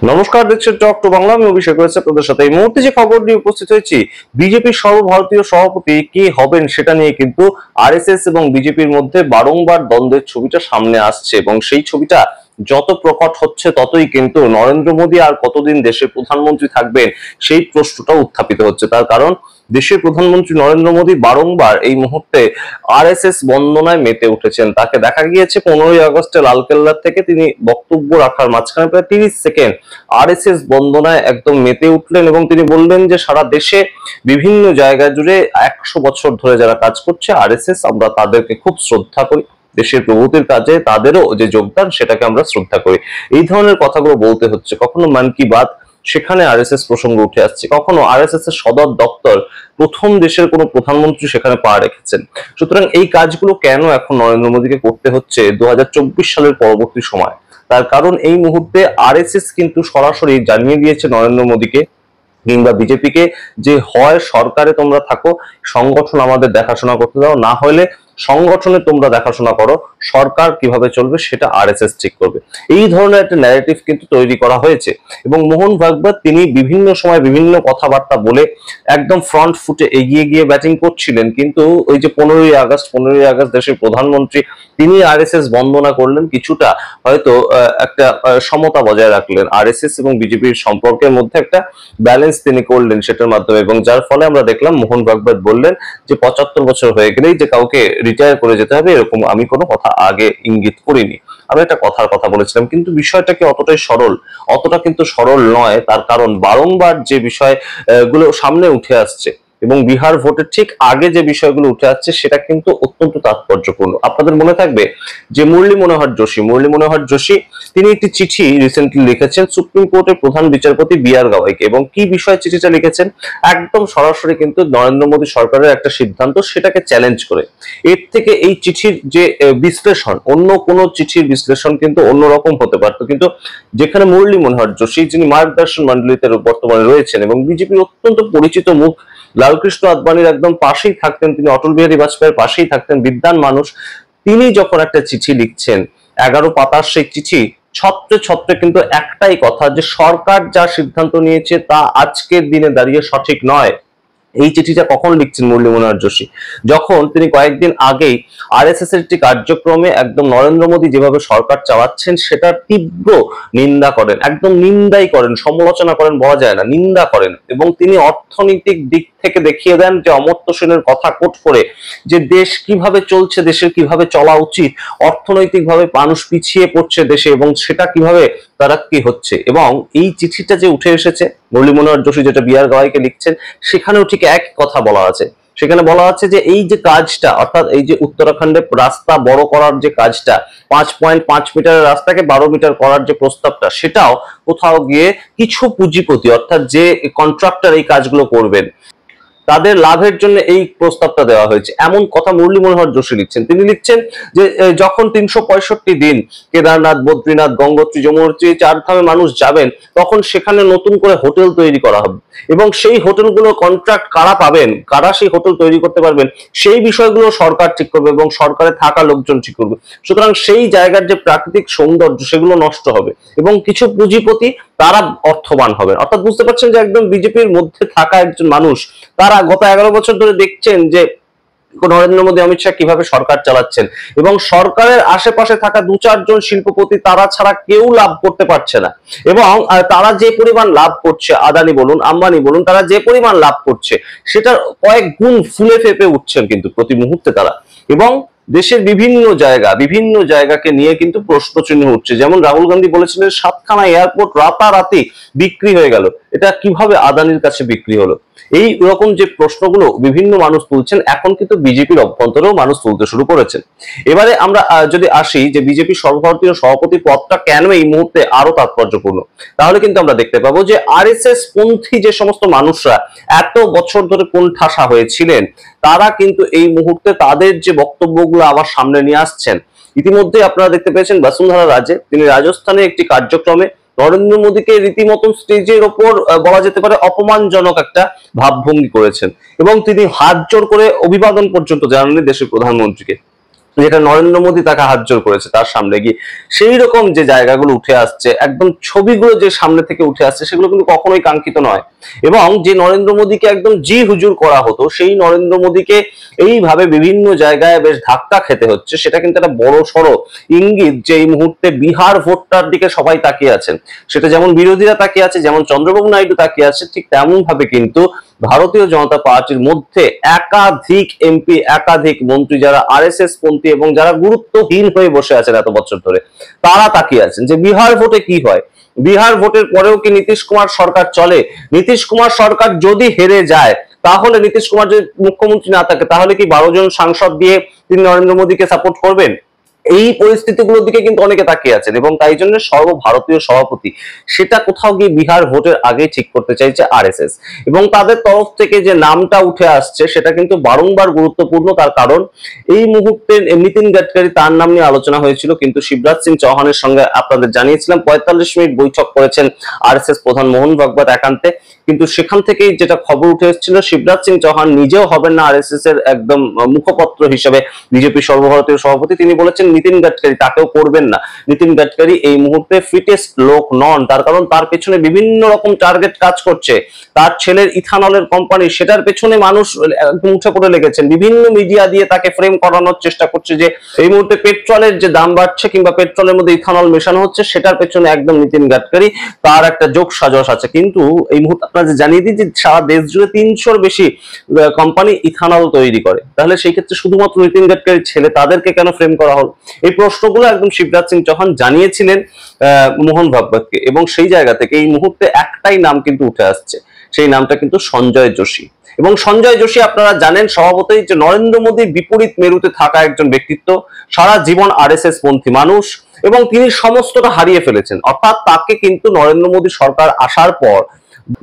নমস্কার, দেখছেন talk to Bangla. আমি অভিষেক রয়েছে আপনাদের সাথে। এই মুহূর্তে যে খবর নিয়ে উপস্থিত হয়েছি, বিজেপির সর্বভারতীয় সভাপতি কে হবেন সেটা নিয়ে কিন্তু আরএসএস এবং বিজেপির মধ্যে বারংবার দ্বন্দ্বের ছবিটা সামনে আসছে এবং সেই ছবিটা যত প্রকট হচ্ছে ততই কিন্তু নরেন্দ্র মোদী আর কতদিন দেশের প্রধানমন্ত্রী থাকবেন সেই প্রশ্নটা উত্থাপিত হচ্ছে। তার কারণ দেশের প্রধানমন্ত্রী নরেন্দ্র মোদী বারংবার এই মুহূর্তে আরএসএস বন্দনায় মেতে উঠেছেন। তাকে দেখা গিয়েছে 15ই আগস্টে লালকেল্লা থেকে তিনি বক্তব্য রাখার মাঝখানে প্রায় 30 সেকেন্ড আরএসএস বন্দনায় একদম মেতে উঠলেন এবং তিনি বললেন যে সারা দেশে বিভিন্ন জায়গা জুড়ে 100 বছর ধরে যারা কাজ করছে আরএসএস, আমরা তাদেরকে খুব শ্রদ্ধা করি। দেশের প্রগতির কাজে তাদেরও যে যোগদান সেটাকে আমরা শ্রদ্ধা করি। এই ধরনের কথাগুলো বলতে হচ্ছে। কখনো মন কি বাত সেখানে আরএসএস প্রসঙ্গ উঠে আসছে, কখনো আরএসএস এর সদর দপ্তর, প্রথম দেশের কোনো প্রধানমন্ত্রী সেখানে পা রেখেছেন। সুতরাং এই কাজগুলো কেন এখন নরেন্দ্র মোদীকে করতে হচ্ছে 2024 সালের পরবর্তী সময়? তার কারণ এই মুহূর্তে আরএসএস কিন্তু সরাসরি জানিয়ে দিয়েছে নরেন্দ্র মোদীকে কিংবা বিজেপিকে যে হয় সরকারে তোমরা থাকো, সংগঠন আমাদের দেখাশোনা করতে দাও, না হলে সংগঠনে তোমরা দেখাশোনা করো, সরকার কিভাবে চলবে সেটা আরএসএস ঠিক করবে। এই ধরনের একটা ন্যারেটিভ কিন্তু তৈরি করা হয়েছে এবং মোহন ভাগবত তিনি বিভিন্ন সময় বিভিন্ন কথাবার্তা বলে একদম ফ্রন্ট ফুটে এগিয়ে গিয়ে ব্যাটিং করছিলেন। কিন্তু ওই যে 15ই আগস্ট দেশের প্রধানমন্ত্রী তিনি আরএসএস বন্দনা করলেন, কিছুটা হয়তো একটা সমতা বজায় রাখলেন, আরএসএস এবং বিজেপির সম্পর্কের মধ্যে একটা ব্যালেন্স তিনি করলেন সেটার মাধ্যমে, এবং যার ফলে আমরা দেখলাম মোহন ভাগবত বললেন যে 75 বছর হয়ে গেলেই যে কাউকে রিটায়ার করে যেতে হবে এরকম আমি কোনো কথা আগে ইঙ্গিত করিনি। আমি একটা কথার কথা বলেছিলাম, কিন্তু বিষয়টা কি অতটাই সরল? অতটা কিন্তু সরল নয়। তার কারণ বারংবার যে বিষয় গুলো সামনে উঠে আসছে এবং বিহার ভোটের ঠিক আগে যে বিষয়গুলো উঠে আসছে সেটা কিন্তু অত্যন্ত তাৎপর্যপূর্ণ। আপনাদের মনে থাকবে যে মুরলী মনোহর যোশী তিনি একটি চিঠি রিসেন্টলি লিখেছেন সুপ্রিম কোর্টের প্রধান বিচারপতি বি.আর. গাওয়াইকে। এবং কি বিষয়ে চিঠিটা লিখেছেন? একদম সরাসরি কিন্তু নরেন্দ্র মোদী সরকারের একটা সিদ্ধান্ত সেটাকে চ্যালেঞ্জ করে। এর থেকে এই চিঠির যে বিশ্লেষণ, অন্য কোন চিঠির বিশ্লেষণ কিন্তু অন্যরকম হতে পারত, কিন্তু যেখানে মুরলী মনোহর যোশী যিনি মার্গদর্শন মন্ডলীতে বর্তমানে রয়েছেন এবং বিজেপির অত্যন্ত পরিচিত মুখ, লালকৃষ্ণ আদবানির একদম পাশেই থাকতেন, তিনি অটল বিহারী বাজপেয়ীর পাশেই থাকতেন, বিদ্বান মানুষ, তিনি যখন একটা চিঠি লিখছেন 11 পাতার সেই চিঠি, ছত্রে ছত্রে কিন্তু একটাই কথা যে সরকার যা সিদ্ধান্ত নিয়েছে তা আজকের দিনে দাঁড়িয়ে সঠিক নয়। এই চিঠিটা কখন লিখছেন মুরলী মনোহর যোশী? যখন তিনি কয়েকদিন আগেই আরএসএস এর একটি কার্যক্রমে একদম নরেন্দ্র মোদী যেভাবে সরকার চালাচ্ছেন সেটার তীব্র নিন্দা করেন, একদম নিন্দাই করেন, সমালোচনা করেন বলা যায় না, নিন্দা করেন। এবং তিনি অর্থনৈতিক দিক থেকে দেখিয়ে দেন যে অমর্ত্য সেনের কথা কোট করে যে দেশ কিভাবে চলছে, দেশের কিভাবে চলা উচিত, অর্থনৈতিকভাবে মানুষ পিছিয়ে পড়ছে দেশে এবং সেটা কিভাবে তারাক্কি হচ্ছে। এবং এই চিঠিটা যে উঠে এসেছে মুরলী মনোহর যোশী যেটা বি.আর. গাওয়াইকে লিখছেন, সেখানেও ঠিক এক কথা বলা আছে। সেখানে বলা আছে যে এই যে কাজটা, অর্থাৎ এই যে উত্তরাখণ্ডে রাস্তা বড় করার যে কাজটা, 5.5 মিটারের রাস্তাকে 12 মিটার করার যে প্রস্তাবটা, সেটাও কোথাও গিয়ে কিছু পুঁজিপতি অর্থাৎ যে কন্ট্রাক্টর এই কাজগুলো করবেন তাদের লাভের জন্য এই প্রস্তাবটা দেওয়া হয়েছে, এমন কথা মুরলী মনোহর যোশী লিখছেন। তিনি লিখছেন যে যখন 365 দিন কেদারনাথ, বদ্রীনাথ, গঙ্গোত্রী, যমুনোত্রী 4 ধামে মানুষ যাবেন, তখন সেখানে নতুন করে হোটেল তৈরি করা হবে এবং সেই হোটেলগুলো কন্ট্রাক্ট কারা পাবেন, কারা সেই হোটেল তৈরি করতে পারবেন, সেই বিষয়গুলো সরকার ঠিক করবে এবং সরকারে থাকা লোকজন ঠিক করবে। সুতরাং সেই জায়গার যে প্রাকৃতিক সৌন্দর্য সেগুলো নষ্ট হবে এবং কিছু পুঁজিপতি তারা অর্থবান হবেন। অর্থাৎ বুঝতে পারছেন যে একদম বিজেপির মধ্যে থাকা একজন মানুষ, তারা গত 11 বছর ধরে দেখছেন যে নরেন্দ্র মোদী, অমিত শাহ কিভাবে সরকার চালাচ্ছেন এবং সরকারের আশেপাশে থাকা 2-4 জন শিল্পপতি তারা ছাড়া কেউ লাভ করতে পারছে না। এবং তারা যে পরিমাণ লাভ করছে, আদানি বলুন, আম্বানি বলুন, তারা যে পরিমাণ লাভ করছে সেটার কয়েক গুণ ফুলে ফেপে উঠছেন কিন্তু প্রতি মুহূর্তে তারা। এবং দেশের বিভিন্ন জায়গাকে নিয়ে কিন্তু প্রশ্ন চিহ্ন উঠছে। যেমন রাহুল গান্ধী বলেছিলেন 7খানা এয়ারপোর্ট রাতারাতি বিক্রি হয়ে গেল, এটা কিভাবে আদানির কাছে বিক্রি হলো? এই রকম যে প্রশ্নগুলো বিভিন্ন মানুষ তুলছেন, এখন কিন্তু বিজেপির অভ্যন্তরেও মানুষ তুলতে শুরু করেছেন। এবারে আমরা যদি আসি যে বিজেপির সর্বভারতীয় সভাপতি পদটা কেন এই মুহূর্তে আরো তাৎপর্যপূর্ণ, তাহলে কিন্তু আমরা দেখতে পাবো যে আরএসএস পন্থী যে সমস্ত মানুষরা এত বছর ধরে কোণঠাসা হয়েছিলেন, তারা কিন্তু এই মুহূর্তে তাদের যে বক্তব্যগুলো আবার সামনে নিয়ে আসছেন। ইতিমধ্যে আপনারা দেখতে পেয়েছেন বসুন্ধরা রাজে তিনি রাজস্থানে একটি কার্যক্রমে নরেন্দ্র মোদীকে রীতিমতন স্টেজের ওপর বলা যেতে পারে অপমানজনক একটা ভাবভঙ্গি করেছেন এবং তিনি হাত জোড় করে অভিবাদন পর্যন্ত জানাননি দেশের প্রধানমন্ত্রীকে। যেটা নরেন্দ্র মোদী তাকে হাত জোর করেছে তার সামনে গিয়ে, সেই রকম যে জায়গাগুলো উঠে আসছে, একদম ছবিগুলো যে সামনে থেকে উঠে আসছে, সেগুলো কিন্তু কখনোই কাঙ্ক্ষিত নয়। এবং যে নরেন্দ্র মোদীকে একদম জি হুজুর করা হতো, সেই নরেন্দ্র মোদীকে এইভাবে বিভিন্ন জায়গায় বেশ ধাক্কা খেতে হচ্ছে, সেটা কিন্তু একটা বড় সড়ো ইঙ্গিত যে এই মুহূর্তে বিহার ভোটটার দিকে সবাই তাকিয়ে আছেন। সেটা যেমন বিরোধীরা তাকিয়ে আছে, যেমন চন্দ্রবাবু নাইডু তাকিয়ে আছে, ঠিক তেমন ভাবে কিন্তু ভারতীয় জনতা পার্টির মধ্যে একাধিক এমপি, একাধিক মন্ত্রী যারা আরএসএস পন্থী এবং যারা গুরুত্বহীন হয়ে বসে আছেন এত বছর ধরে, তারা তাকিয়ে আছেন যে বিহার ভোটে কি হয়। বিহার ভোটের পরেও কি নীতিশ কুমার সরকার চলে? নীতিশ কুমার সরকার যদি হেরে যায়, তাহলে নীতিশ কুমার যদি মুখ্যমন্ত্রী না থাকে, তাহলে কি 12 জন সাংসদ দিয়ে তিনি নরেন্দ্র মোদীকে সাপোর্ট করবেন? এই পরিস্থিতিগুলোর দিকে কিন্তু অনেকে তাকিয়ে আছেন, এবং তাই জন্য সর্বভারতীয় সভাপতি সেটা কোথাও গিয়ে বিহার ভোটের আগে ঠিক করতে চাইছে আরএসএস, এবং তাদের তরফ থেকে যে নামটা উঠে আসছে সেটা কিন্তু বারংবার গুরুত্বপূর্ণ। তার কারণ এই মুহূর্তে নীতিন গাডকারি, তার নাম নিয়ে আলোচনা হয়েছিল, কিন্তু শিবরাজ সিং চৌহানের সঙ্গে আপনাদের জানিয়েছিলাম 45 মিনিট বৈঠক করেছেন আরএসএস প্রধান মোহন ভাগবত একান্তে, কিন্তু সেখান থেকেই যেটা খবর উঠে এসেছিল, শিবরাজ সিং চৌহান নিজেও হবেন না আরএসএস এর একদম মুখপত্র হিসেবে বিজেপি সর্বভারতীয় সভাপতি। তিনি বলেছেন নীতিন গাডকারি, তাকেও করবেন না। নীতিন গাডকারি এই মুহূর্তে ফিটেস্ট লোক নন, তার কারণ তার পেছনে বিভিন্ন রকম টার্গেট কাজ করছে। তার ছেলের ইথানলের কোম্পানি, সেটার পেছনে মানুষ উঠে পড়ে লেগেছেন, বিভিন্ন মিডিয়া দিয়ে তাকে ফ্রেম করানোর চেষ্টা করছে যে এই মুহূর্তে পেট্রোলের যে দাম বাড়ছে কিংবা পেট্রোলের মধ্যে ইথানল মেশানো হচ্ছে, সেটার পেছনে একদম নীতিন গাডকারি, তার একটা যোগ সাজস আছে। কিন্তু এই মুহূর্তে আপনাদের জানিয়ে দিই যে সারা দেশ জুড়ে 300-র বেশি কোম্পানি ইথানল তৈরি করে, তাহলে সেই ক্ষেত্রে শুধুমাত্র নীতিন গাডকারির ছেলে, তাদেরকে কেন ফ্রেম করা হলো? এই প্রশ্নগুলো একদম শিবরাজ সিং চৌহান জানিয়েছিলেন মোহন ভাগবতকে, এবং সেই জায়গা থেকে এই মুহূর্তে একটাই নাম কিন্তু উঠে আসছে, সেই নামটা কিন্তু সঞ্জয় যোশী। এবং সঞ্জয় যোশী আপনারা জানেন স্বভাবতই যে নরেন্দ্র মোদীর বিপরীত মেরুতে থাকা একজন ব্যক্তিত্ব, সারা জীবন আরএসএস পন্থী মানুষ, এবং তিনি সমস্তটা হারিয়ে ফেলেছেন। অর্থাৎ তাকে কিন্তু নরেন্দ্র মোদী সরকার আসার পর,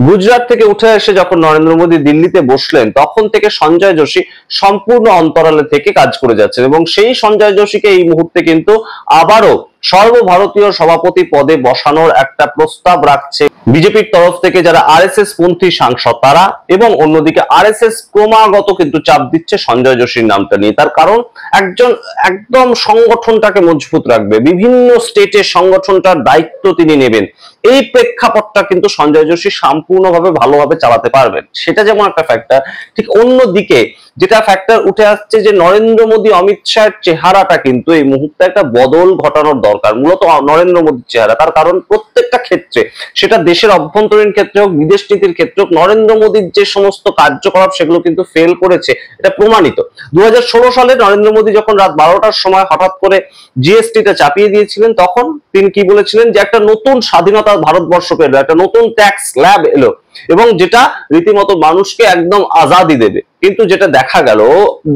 গুজরাট থেকে উঠে এসে যখন নরেন্দ্র মোদী দিল্লিতে বসলেন, তখন থেকে সঞ্জয় যোশী সম্পূর্ণ অন্তরালে থেকে কাজ করে যাচ্ছেন, এবং সেই সঞ্জয় যোশীকে এই মুহূর্তে কিন্তু আবারও সর্বভারতীয় সভাপতি পদে বসানোর একটা প্রস্তাব রাখছে বিজেপির তরফ থেকে যারা আরএসএস পন্থী সাংসদ তারা, এবং অন্যদিকে আরএসএস ক্রমাগত কিন্তু চাপ দিচ্ছে সঞ্জয় যোশীর নামটা নিয়ে। তার কারণ একজন একদম সংগঠনটাকে মজবুত রাখবে, বিভিন্ন স্টেটে সংগঠনটার দায়িত্ব তিনি নেবেন, এই প্রেক্ষাপটটা কিন্তু সঞ্জয় যোশী সম্পূর্ণভাবে ভালোভাবে চালাতে পারবেন, সেটা যেমন একটা ফ্যাক্টর। ঠিক অন্যদিকে যেটা ফ্যাক্টর উঠে আসছে যে নরেন্দ্র মোদী অমিত শাহের চেহারাটা কিন্তু এই মুহূর্তে একটা বদল ঘটানোর দরকার, মূলত নরেন্দ্র মোদীর চেহারা। তার কারণ প্রত্যেকটা ক্ষেত্রে, সেটা দেশের অভ্যন্তরীণ ক্ষেত্রে হোক, বিদেশ নীতির ক্ষেত্রে হোক, নরেন্দ্র মোদীর যে সমস্ত কার্যকলাপ সেগুলো কিন্তু ফেল করেছে, এটা প্রমাণিত। 2016 সালে নরেন্দ্র মোদী যখন রাত 12টার সময় হঠাৎ করে জিএসটিটা চাপিয়ে দিয়েছিলেন, তখন তিনি কি বলেছিলেন যে একটা নতুন স্বাধীনতা ভারতবর্ষ পেল, একটা নতুন ট্যাক্স স্ল্যাব এলো, এবং যেটা রীতিমতো মানুষকে একদম আজাদি দেবে। কিন্তু যেটা দেখা গেল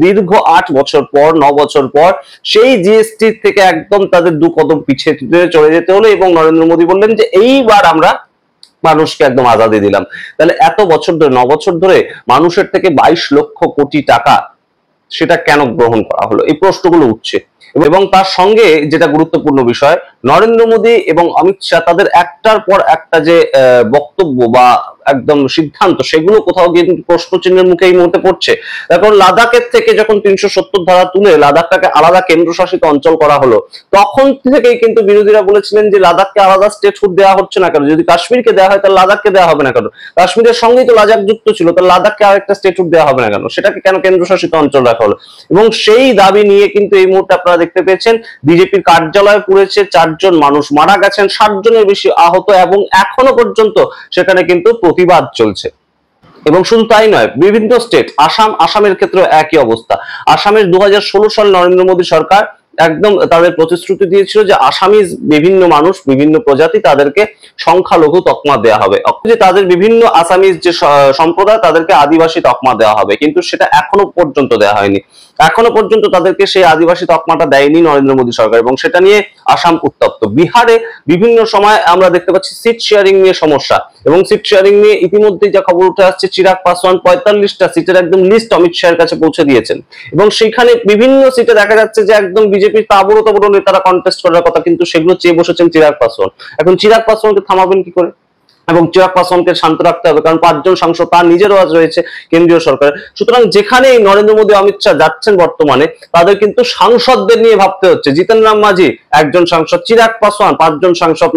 দীর্ঘ 8 বছর পর, 9 বছর পর, সেই জিএসটি থেকে একদম তাদের 2 কদম পিছিয়ে চলে যেতে হলো, এবং নরেন্দ্র মোদী বললেন যে এইবার আমরা মানুষকে একদম আজাদি দিলাম। তাহলে এত বছর ধরে, 9 বছর ধরে মানুষের থেকে 22 লক্ষ কোটি টাকা সেটা কেন গ্রহণ করা হলো, এই প্রশ্নগুলো উঠছে। এবং তার সঙ্গে যেটা গুরুত্বপূর্ণ বিষয়, নরেন্দ্র মোদী এবং অমিত শাহ তাদের একটার পর একটা যে বক্তব্য বা একদম সিদ্ধান্ত, সেগুলো কোথাও গিয়ে প্রশ্ন চিহ্নের মুখে এই মুহূর্তে পড়ছে। তারপর লাদাখের থেকে যখন 370 ধারা তুলে লাদাখটাকে আলাদা কেন্দ্রশাসিত অঞ্চল করা হলো, তখন থেকেই কিন্তু বিরোধীরা বলেছিলেন যে লাদাখকে আলাদা স্টেটহুড দেওয়া হচ্ছে না কেন, যদি কাশ্মীরকে দেওয়া হয় তাহলে লাদাখকে দেওয়া হবে না কেন, কাশ্মীরের সঙ্গেই তো লাদাখ যুক্ত ছিল, তাহলে লাদাখকে আরেকটা স্টেটহুড দেওয়া হবে না কেন, সেটাকে কেন কেন্দ্রশাসিত অঞ্চল রাখা হলো? এবং সেই দাবি নিয়ে কিন্তু এই মুহূর্তে আপনারা দেখতে পেয়েছেন বিজেপির কার্যালয় পুড়েছে, 4 জন মানুষ মারা গেছেন, 60 জনের বেশি আহত, এবং এখনো পর্যন্ত সেখানে কিন্তু প্রতিবাদ চলছে। এবং শুধু তাই নয়, বিভিন্ন স্টেট, আসামের ক্ষেত্রে একই অবস্থা। আসামের 2016 সালে নরেন্দ্র মোদী সরকার একদম তাদের প্রতিশ্রুতি দিয়েছিল যে আসামিজ বিভিন্ন মানুষ, বিভিন্ন প্রজাতি, তাদেরকে সংখ্যালঘু তকমা দেওয়া হবে, যে তাদের বিভিন্ন আসামিজ যে সম্প্রদায় তাদেরকে আদিবাসী তকমা দেওয়া হবে, কিন্তু সেটা এখনো পর্যন্ত দেওয়া হয়নি। এখনো পর্যন্ত তাদেরকে সেই আদিবাসী তকমাটা দেয়নি নরেন্দ্র মোদী সরকার, এবং সেটা নিয়ে আসাম উত্তপ্ত। বিহারে বিভিন্ন সময় আমরা দেখতে পাচ্ছি সিট শেয়ারিং নিয়ে সমস্যা, এবং সিট শেয়ারিং নিয়ে ইতিমধ্যেই যা খবর উঠে আসছে, চিরাগ পাসওয়ান 45টা সিটের একদম লিস্ট অমিত শাহের কাছে পৌঁছে দিয়েছেন, এবং সেখানে বিভিন্ন সিটে দেখা যাচ্ছে যে একদম বিজেপির তাবড়ো নেতারা কন্টেস্ট করার কথা, কিন্তু সেগুলো চেয়ে বসেছেন চিরাগ পাসওয়ান। এখন চিরাগ পাসওয়ানকে থামাবেন কি করে? এবং চিরাগ পাসওয়ানকে শান্ত রাখতে হবে, কারণ 5 জন সাংসদ তার নিজেরও আজ রয়েছে কেন্দ্রীয় সরকার। সুতরাং যেখানে নরেন্দ্র মোদী অমিত শাহ যাচ্ছেন বর্তমানে, তাদের কিন্তু সাংসদদের নিয়ে ভাবতে হচ্ছে। জিতন রাম মাঝি একজন সাংসদ, চিরাগ পাসওয়ান 5 জন সাংসদ,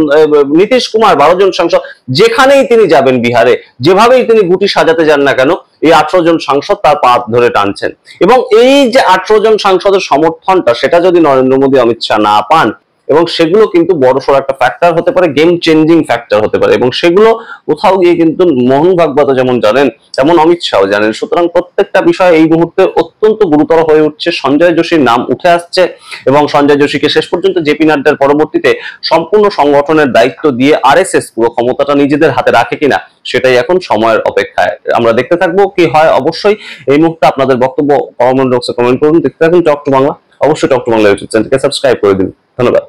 নীতিশ কুমার 12 জন সাংসদ, যেখানেই তিনি যাবেন বিহারে, যেভাবেই তিনি গুটি সাজাতে যান না কেন, এই 18 জন সাংসদ তার পা ধরে টানছেন। এবং এই যে 18 জন সাংসদের সমর্থনটা, সেটা যদি নরেন্দ্র মোদী অমিত শাহ না পান, এবং সেগুলো কিন্তু বড়সড় একটা ফ্যাক্টর হতে পারে, গেম চেঞ্জিং ফ্যাক্টর হতে পারে, এবং সেগুলো কোথাও গিয়ে কিন্তু মোহন ভাগবত যেমন জানেন, তেমন অমিত শাহ জানেন। সুতরাং প্রত্যেকটা বিষয় এই মুহূর্তে অত্যন্ত গুরুতর হয়ে উঠছে। সঞ্জয় যোশীর নাম উঠে আসছে, এবং সঞ্জয় যোশীকে শেষ পর্যন্ত জেপি নাড্ডার পরবর্তীতে সম্পূর্ণ সংগঠনের দায়িত্ব দিয়ে আরএসএস পুরো ক্ষমতাটা নিজেদের হাতে রাখে কিনা, সেটাই এখন সময়ের অপেক্ষায়। আমরা দেখতে থাকবো কি হয়। অবশ্যই এই মুহূর্তে আপনাদের বক্তব্য কমেন্ট বক্সে কমেন্ট করুন। দেখতে থাকুন টক টু বাংলা। অবশ্যই টক টু বাংলা ইউটিউব চ্যানেলকে সাবস্ক্রাইব করে দিন। ধন্যবাদ।